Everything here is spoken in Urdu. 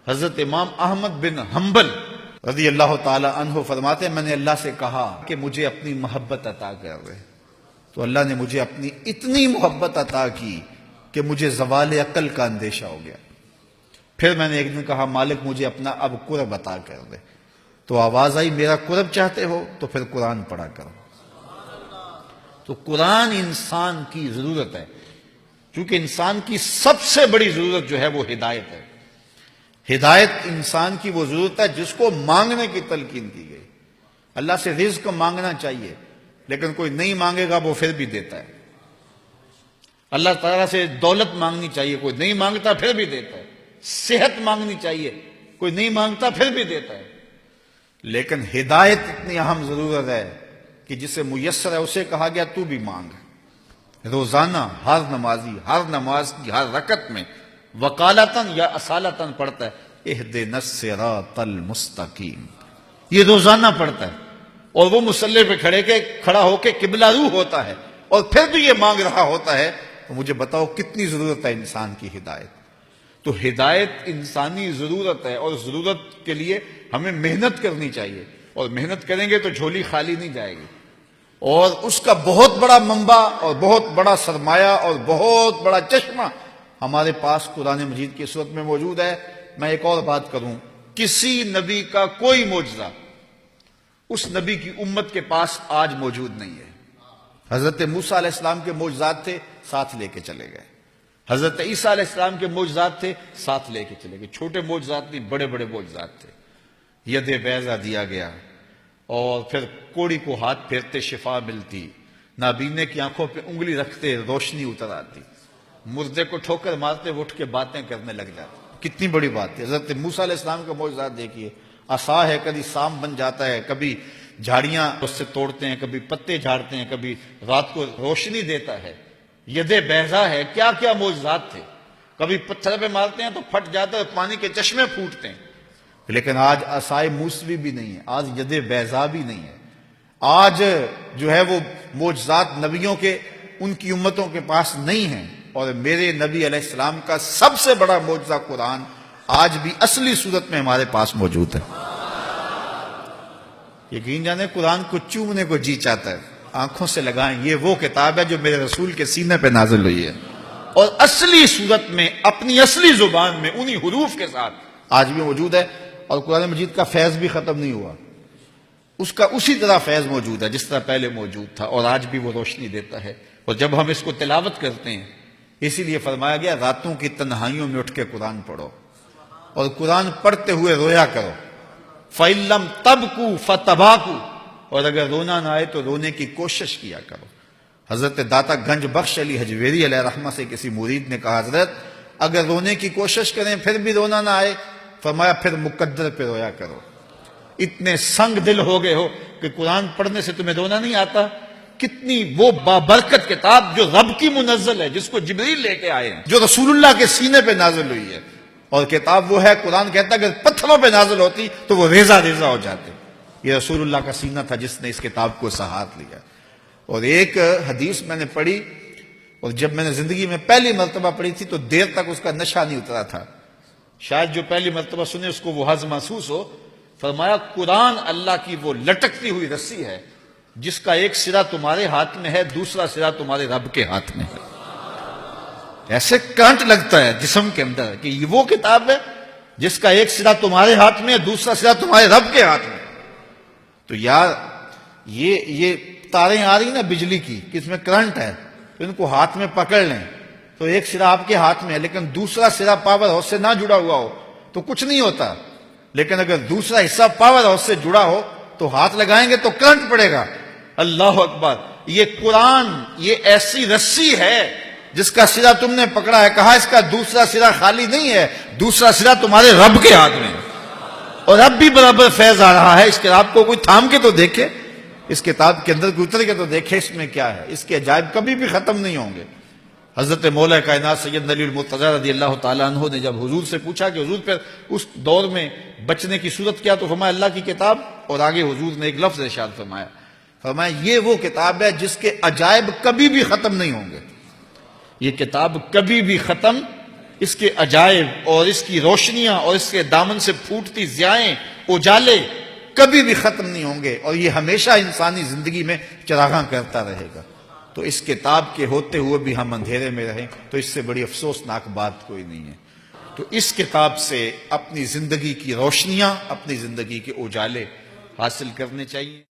حضرت امام احمد بن حنبل رضی اللہ تعالی عنہ فرماتے ہیں میں نے اللہ سے کہا کہ مجھے اپنی محبت عطا کر دے، تو اللہ نے مجھے اپنی اتنی محبت عطا کی کہ مجھے زوال عقل کا اندیشہ ہو گیا۔ پھر میں نے ایک دن کہا مالک مجھے اپنا اب قرب عطا کر دے، تو آواز آئی میرا قرب چاہتے ہو تو پھر قرآن پڑھا کرو۔ تو قرآن انسان کی ضرورت ہے، کیونکہ انسان کی سب سے بڑی ضرورت جو ہے وہ ہدایت ہے۔ ہدایت انسان کی وہ ضرورت ہے جس کو مانگنے کی تلقین کی گئی۔ اللہ سے رزق مانگنا چاہیے، لیکن کوئی نہیں مانگے گا وہ پھر بھی دیتا ہے۔ اللہ تعالیٰ سے دولت مانگنی چاہیے، کوئی نہیں مانگتا پھر بھی دیتا ہے۔ صحت مانگنی چاہیے، کوئی نہیں مانگتا پھر بھی دیتا ہے۔ لیکن ہدایت اتنی اہم ضرورت ہے کہ جسے میسر ہے اسے کہا گیا تو بھی مانگ۔ روزانہ ہر نمازی ہر نماز کی ہر رکعت میں وقالتاً یا اصالتاً پڑھتا ہے اہدنا الصراط المستقیم، یہ روزانہ پڑھتا ہے، اور وہ مصلی پہ کھڑا ہو کے قبلہ رو ہوتا ہے، اور پھر بھی یہ مانگ رہا ہوتا ہے۔ تو مجھے بتاؤ کتنی ضرورت ہے انسان کی ہدایت۔ تو ہدایت انسانی ضرورت ہے، اور ضرورت کے لیے ہمیں محنت کرنی چاہیے، اور محنت کریں گے تو جھولی خالی نہیں جائے گی۔ اور اس کا بہت بڑا منبع اور بہت بڑا سرمایہ اور بہت بڑا چشمہ ہمارے پاس قرآن مجید کی صورت میں موجود ہے۔ میں ایک اور بات کروں، کسی نبی کا کوئی معجزہ اس نبی کی امت کے پاس آج موجود نہیں ہے۔ حضرت موسیٰ علیہ السلام کے معجزات تھے، ساتھ لے کے چلے گئے۔ حضرت عیسیٰ علیہ السلام کے معجزات تھے، ساتھ لے کے چلے گئے۔ چھوٹے معجزات نہیں، بڑے بڑے معجزات تھے۔ ید بیضا دیا گیا، اور پھر کوڑی کو ہاتھ پھیرتے شفا ملتی، نابینے کی آنکھوں پہ انگلی رکھتے روشنی اتر آتی، مردے کو ٹھوکر مارتے اٹھ کے باتیں کرنے لگ جاتے۔ کتنی بڑی بات ہے۔ حضرت موسیٰ علیہ السلام کا معجزات دیکھیے، عصا ہے کبھی سام بن جاتا ہے، کبھی جھاڑیاں اس سے توڑتے ہیں، کبھی پتے جھاڑتے ہیں، کبھی رات کو روشنی دیتا ہے۔ ید بیضا ہے، کیا کیا معجزات تھے۔ کبھی پتھر پہ مارتے ہیں تو پھٹ جاتا ہے، پانی کے چشمے پھوٹتے ہیں۔ لیکن آج عصائے موسوی بھی نہیں ہے، آج ید بیضا بھی نہیں ہے۔ آج جو ہے وہ معجزات نبیوں کے ان کی امتوں کے پاس نہیں ہیں، اور میرے نبی علیہ السلام کا سب سے بڑا معجزہ قرآن آج بھی اصلی صورت میں ہمارے پاس موجود ہے۔ یقین جانے قرآن کو چومنے کو جی چاہتا ہے، آنکھوں سے لگائیں، یہ وہ کتاب ہے جو میرے رسول کے سینے پہ نازل ہوئی ہے، اور اصلی صورت میں اپنی اصلی زبان میں انہی حروف کے ساتھ آج بھی موجود ہے۔ اور قرآن مجید کا فیض بھی ختم نہیں ہوا، اس کا اسی طرح فیض موجود ہے جس طرح پہلے موجود تھا، اور آج بھی وہ روشنی دیتا ہے۔ اور جب ہم اس کو تلاوت کرتے ہیں، اسی لیے فرمایا گیا راتوں کی تنہائیوں میں اٹھ کے قرآن پڑھو، اور قرآن پڑھتے ہوئے رویا کرو۔ فَإِن لَمْ تَبْكُوا فَتَبَاكُوا، اور اگر رونا نہ آئے تو رونے کی کوشش کیا کرو۔ حضرت داتا گنج بخش علی حجویری علیہ رحمہ سے کسی مرید نے کہا حضرت اگر رونے کی کوشش کریں پھر بھی رونا نہ آئے، فرمایا پھر مقدر پہ رویا کرو۔ اتنے سنگ دل ہو گئے ہو کہ قرآن پڑھنے سے تمہیں رونا نہیں آتا؟ کتنی وہ بابرکت کتاب جو رب کی منزل ہے، جس کو جبریل لے کے آئے ہیں، جو رسول اللہ کے سینے پہ نازل ہوئی ہے، اور کتاب وہ ہے، قرآن کہتا ہے اگر پتھروں پہ نازل ہوتی تو وہ ریزہ ریزہ ہو جاتے۔ یہ رسول اللہ کا سینہ تھا جس نے اس کتاب کو سہار لیا۔ اور ایک حدیث میں نے پڑھی، اور جب میں نے زندگی میں پہلی مرتبہ پڑھی تھی تو دیر تک اس کا نشہ نہیں اترا تھا، شاید جو پہلی مرتبہ سنے اس کو وہ حظ محسوس ہو۔ فرمایا قرآن اللہ کی وہ لٹکتی ہوئی رسی ہے جس کا ایک سرا تمہارے ہاتھ میں ہے، دوسرا سرا تمہارے رب کے ہاتھ میں ہے۔ ایسے کرنٹ لگتا ہے جسم کے اندر کہ یہ وہ کتاب ہے جس کا ایک سرا تمہارے ہاتھ میں ہے، دوسرا سرا تمہارے رب کے ہاتھ میں۔ تو یار یہ تاریں آ رہی نا بجلی کی کہ اس میں کرنٹ ہے، تو ان کو ہاتھ میں پکڑ لیں تو ایک سرا آپ کے ہاتھ میں ہے، لیکن دوسرا سرا پاور ہاؤس سے نہ جڑا ہوا ہو تو کچھ نہیں ہوتا، لیکن اگر دوسرا حصہ پاور ہاؤس سے جڑا ہو تو ہاتھ لگائیں گے تو کرنٹ پڑے گا۔ اللہ اکبر! یہ قرآن یہ ایسی رسی ہے جس کا سرا تم نے پکڑا ہے، کہا اس کا دوسرا سرا خالی نہیں ہے، دوسرا سرا تمہارے رب کے ہاتھ میں ہے، اور اب بھی برابر فیض آ رہا ہے۔ اس کتاب کو کوئی تھام کے تو دیکھے، اس کتاب کے اندر کوئی اتر کے تو دیکھے اس میں کیا ہے۔ اس کے عجائب کبھی بھی ختم نہیں ہوں گے۔ حضرت مولا کائنات سید علی المرتضی رضی اللہ تعالیٰ عنہ نے جب حضور سے پوچھا کہ حضور پھر اس دور میں بچنے کی صورت کیا، تو فرمایا اللہ کی کتاب، اور آگے حضور نے ایک لفظ ارشاد فرمایا، فرمایا یہ وہ کتاب ہے جس کے عجائب کبھی بھی ختم نہیں ہوں گے، یہ کتاب کبھی بھی ختم اس کے عجائب اور اس کی روشنیاں اور اس کے دامن سے پھوٹتی ضیائیں، اجالے کبھی بھی ختم نہیں ہوں گے، اور یہ ہمیشہ انسانی زندگی میں چراغاں کرتا رہے گا۔ تو اس کتاب کے ہوتے ہوئے بھی ہم اندھیرے میں رہیں تو اس سے بڑی افسوسناک بات کوئی نہیں ہے۔ تو اس کتاب سے اپنی زندگی کی روشنیاں، اپنی زندگی کے اجالے حاصل کرنے چاہیے۔